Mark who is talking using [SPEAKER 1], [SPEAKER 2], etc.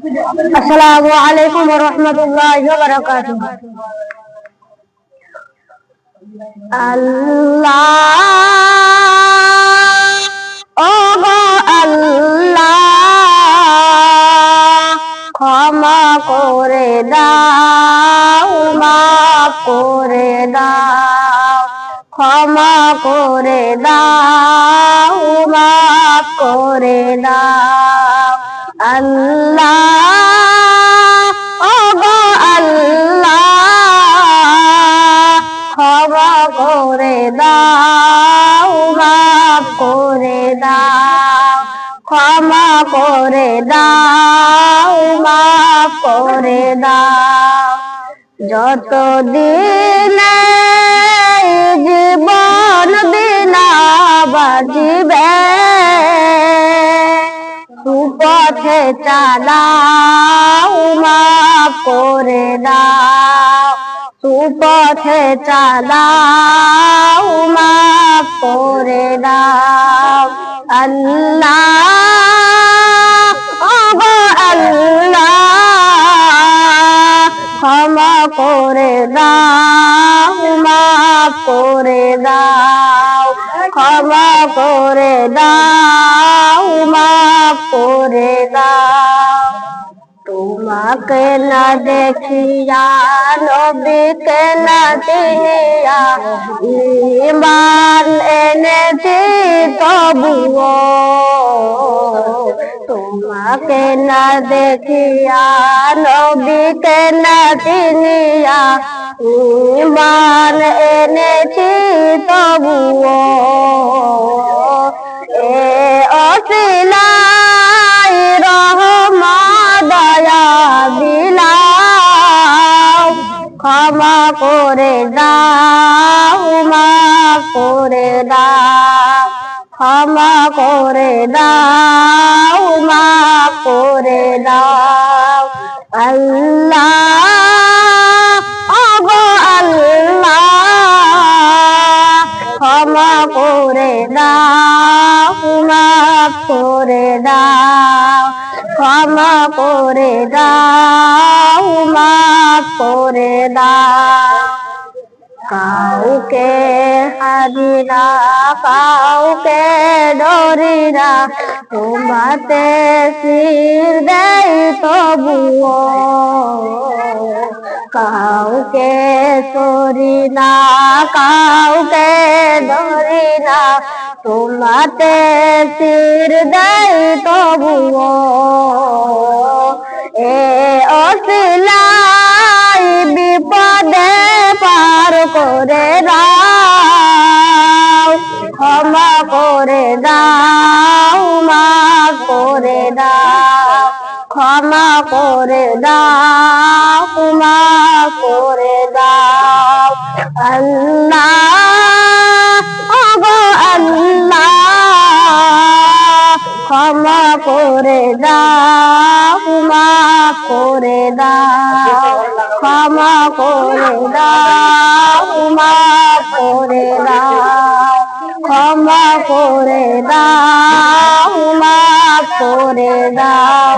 [SPEAKER 1] আসসালামু আলাইকুম ওয়া রাহমাতুল্লাহি ওয়া বারাকাতুহু। আল্লাহ ও গো আল্লাহ, ক্ষমা করে দাও, মাফ করে দাও, ক্ষমা করে দাও, মাফ করে দাও। আল্লাহ ও গো আল্লাহ, ক্ষমা করে দাও, মাফ করে দাও, ক্ষমা করে দাও, মাফ করে দাও। যতদিন জীবন দিনা বাজিবে, সুপথে চালাও, মাফ করে দাও, সুপথে চালাও, মাফ করে দাও। আল্লাহ ও গো আল্লাহ, ক্ষমা করে দাও, মাফ করে দাও, ক্ষমা করে দাও, মাফ করে দাও। তোমাকে না দেখিয়া, নবীকে না চিনিয়া, ঈমান এনেছি তবুও। তোমাকে না দেখিয়া, নবীকে না চিনিয়া, ঈমান এনেছি তবুও। এ অসিলাই রহমা দয়া বিলাও, ক্ষমা করে দাও, মাফ করে দাও, ক্ষমা করে দাও, মাফ করে দাও। আল্লাহ ও গো আল্লাহ, ক্ষমা করে দাও, মাফ করে দাও, ক্ষমা করে দাও, মাফ করে দাও। কাউকে হারি না, কাউকে ডরি না, তোমাতে শির দেই তবুও। কাউকে সরি না, কাউকে ডরি না, তোমাতে শির দেই তবুও। এ অসিলাই বিপদে পার করে দাও, ক্ষমা করে দাও, মাফ করে দাও, ক্ষমা করে দাও, মাফ করে দাও। আল্লাহ ও গো আল্লাহ, ক্ষমা করে দাও, মাফ করে দাও, ক্ষমা করে দাও, মাফ করে দাও, ক্ষমা করে দাও, মাফ করে দাও।